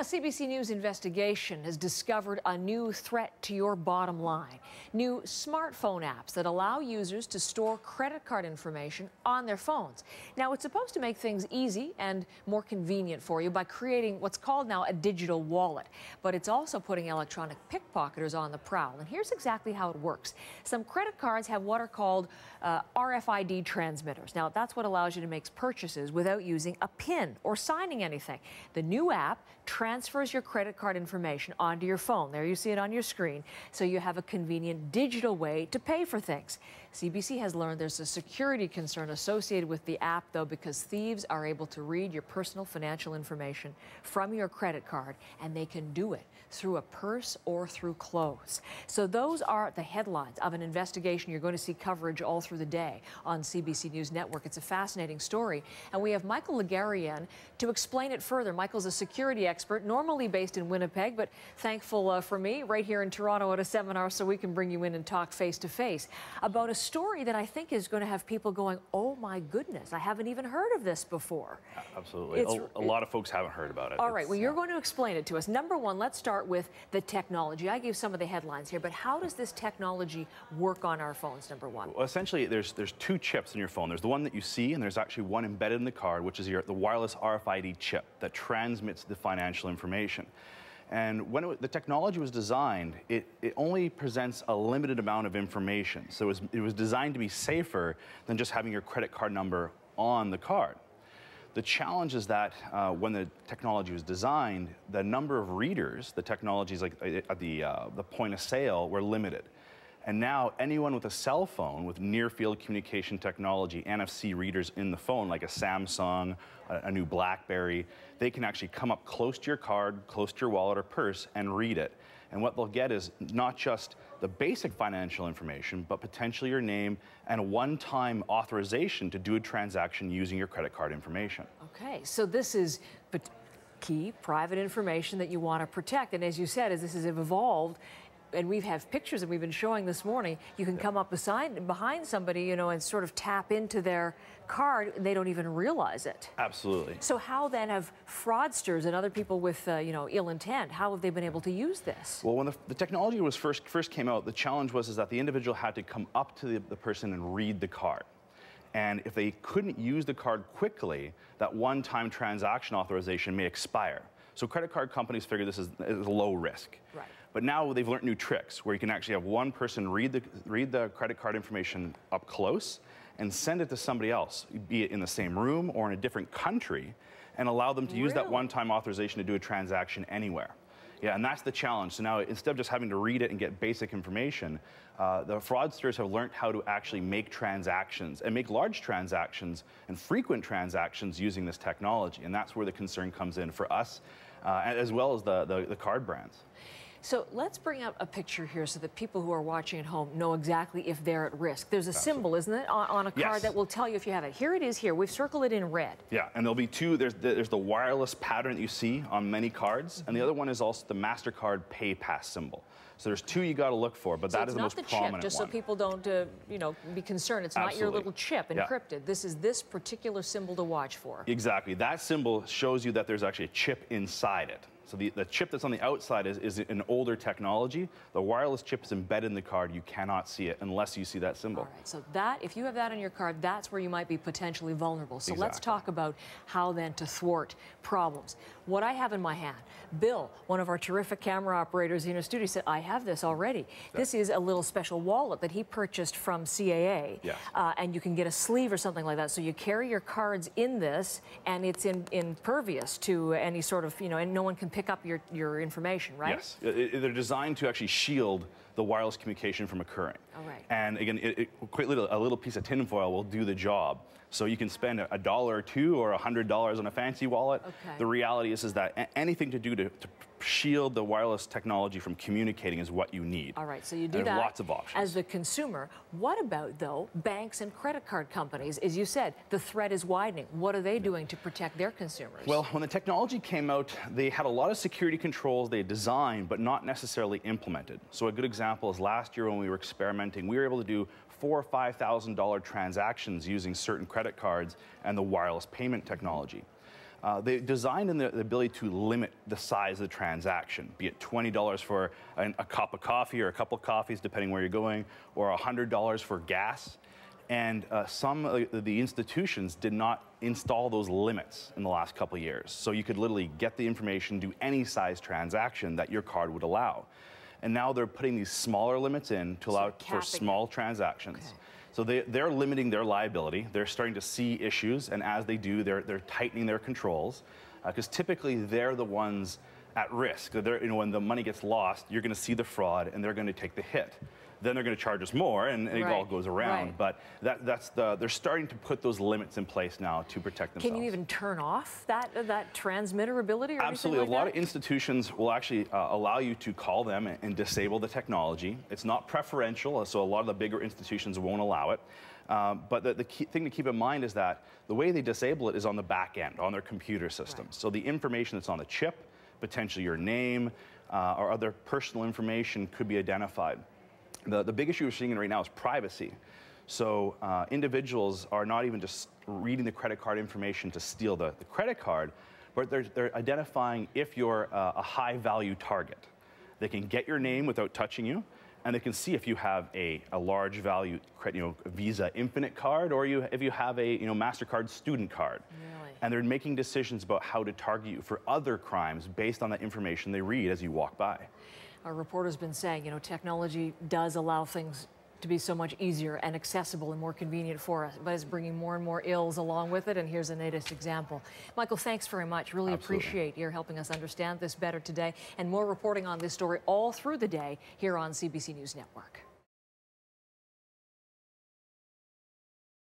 A CBC News investigation has discovered a new threat to your bottom line. New smartphone apps that allow users to store credit card information on their phones. Now, it's supposed to make things easy and more convenient for you by creating what's called now a digital wallet. But it's also putting electronic pickpocketers on the prowl. And here's exactly how it works. Some credit cards have what are called RFID transmitters. Now, that's what allows you to make purchases without using a PIN or signing anything. The new app transfers your credit card information onto your phone. There you see it on your screen, so you have a convenient digital way to pay for things. CBC has learned there's a security concern associated with the app, though, because thieves are able to read your personal financial information from your credit card, and they can do it through a purse or through clothes. So those are the headlines of an investigation. You're going to see coverage all through the day on CBC News Network. It's a fascinating story, and we have Michael Legary in to explain it further. Michael's a security expert, normally based in Winnipeg, but thankful for me right here in Toronto at a seminar so we can bring you in and talk face to face about a story that I think is going to have people going, oh my goodness, I haven't even heard of this before. Absolutely. A lot of folks haven't heard about it. All right, well, you're going to explain it to us. Number one, let's start with the technology. I gave some of the headlines here, but how does this technology work on our phones, number one? Well, essentially, there's two chips in your phone. There's the one that you see, and there's actually one embedded in the card, which is the wireless RFID chip that transmits the financial information. And when the technology was designed, it only presents a limited amount of information. So it was designed to be safer than just having your credit card number on the card. The challenge is that when the technology was designed, the number of readers, the technologies like at the point of sale, were limited. And now anyone with a cell phone with near-field communication technology, NFC readers in the phone, like a Samsung, a new BlackBerry, they can actually come up close to your card, close to your wallet or purse, and read it. And what they'll get is not just the basic financial information, but potentially your name and a one-time authorization to do a transaction using your credit card information. Okay, so this is key private information that you want to protect. And as you said, as this has evolved, and we have pictures that we've been showing this morning, you can come up behind somebody, you know, and sort of tap into their card, and they don't even realize it. Absolutely. So how then have fraudsters and other people with, you know, ill intent, how have they been able to use this? Well, when the technology was first came out, the challenge was that the individual had to come up to the person and read the card. And if they couldn't use the card quickly, that one-time transaction authorization may expire. So credit card companies figure this is low risk. Right. But now they've learned new tricks where you can actually have one person read the credit card information up close and send it to somebody else, be it in the same room or in a different country, and allow them to use that one-time authorization to do a transaction anywhere. Yeah, and that's the challenge. So now, instead of just having to read it and get basic information, the fraudsters have learned how to actually make transactions and make large transactions and frequent transactions using this technology. And that's where the concern comes in for us, as well as the card brands. So let's bring up a picture here so that people who are watching at home know exactly if they're at risk. There's a symbol, isn't it, on a card that will tell you if you have it. Here it is here. We've circled it in red. Yeah, and there'll be two. There's the wireless pattern that you see on many cards, and the other one is also the MasterCard Pay Pass symbol. So there's two you got to look for, but that is the most prominent one. It's not the chip, just so people don't, you know, be concerned. It's not your little chip encrypted. This is this particular symbol to watch for. Exactly. That symbol shows you that there's actually a chip inside it. So the chip that's on the outside is an older technology. The wireless chip is embedded in the card. You cannot see it unless you see that symbol. All right, so if you have that on your card, that's where you might be potentially vulnerable. So let's talk about how then to thwart problems. What I have in my hand, Bill, one of our terrific camera operators in our studio, said, I have this already. This is a little special wallet that he purchased from CAA. Yes. And you can get a sleeve or something like that. So you carry your cards in this, and it's impervious to any sort of, you know, and no one can pick up your information, right? Yes. They're designed to actually shield the wireless communication from occurring. All right. And again, a little piece of tinfoil will do the job. So you can spend $1 or $2 or $100 on a fancy wallet. Okay. The reality is that anything to do to shield the wireless technology from communicating is what you need. All right, so you do that. Lots of options. As the consumer, what about, though, banks and credit card companies? As you said, the threat is widening. What are they doing to protect their consumers? Well, when the technology came out, they had a lot of security controls they designed, but not necessarily implemented. So a good example is last year when we were experimenting, we were able to do $4,000 or $5,000 transactions using certain credit cards and the wireless payment technology. they designed in the ability to limit the size of the transaction, be it $20 for a cup of coffee or a couple of coffees, depending where you're going, or $100 for gas. And some of the institutions did not install those limits in the last couple of years. So you could literally get the information, do any size transaction that your card would allow. And now they're putting these smaller limits in to allow for small transactions. Okay. So they're limiting their liability. They're starting to see issues, and as they do, they're tightening their controls, because typically they're the ones at risk. When the money gets lost, you're going to see the fraud, and they're going to take the hit. Then they're going to charge us more, and it all goes around. But they're starting to put those limits in place now to protect themselves. Can you even turn off that transmitter ability? Or Absolutely. Like a lot of institutions will actually allow you to call them and disable the technology. It's not preferential, so a lot of the bigger institutions won't allow it. But the key thing to keep in mind is that the way they disable it is on the back end, on their computer systems. So the information that's on the chip, potentially your name or other personal information, could be identified. The big issue we're seeing right now is privacy. So individuals are not even just reading the credit card information to steal the credit card, but they're identifying if you're a high-value target. They can get your name without touching you, and they can see if you have a large value Visa Infinite card, or if you have a MasterCard student card. Really? And they're making decisions about how to target you for other crimes based on that information they read as you walk by. Our reporter's been saying, technology does allow things to be so much easier and accessible and more convenient for us, but it's bringing more and more ills along with it, and here's the latest example. Michael, thanks very much. Really appreciate your helping us understand this better today, and more reporting on this story all through the day here on CBC News Network.